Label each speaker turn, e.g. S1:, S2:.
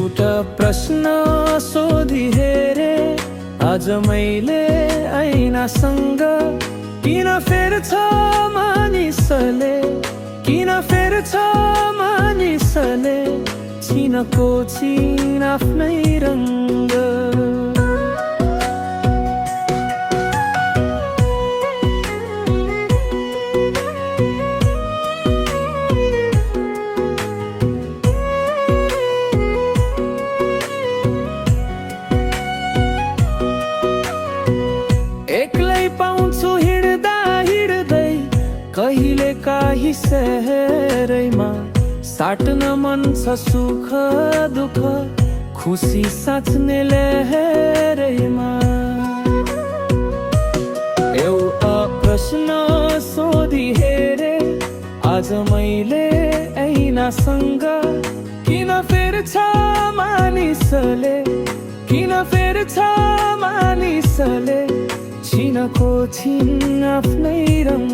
S1: एउटा प्रश्न सोधी हेरे आज मैले ऐनासँग, किन फेर्छ मानिसले, किन फेर्छ मानिसले चिनको चिन आफ्नै रङ्ग। एक्लै पाउँछु हिँड्दा हिँड्दै कहिले काहीँ सहरैमा, साट्न मन छ सुख दुःख खुसी साँच्ने लहरैमा। एउटा प्रश्न सोधी हेरे आज मैले ऐनासँग, किन फेर्छ मानिसले, किन फेर्छ मानिसले चिनको छिन आफ्नै रङ।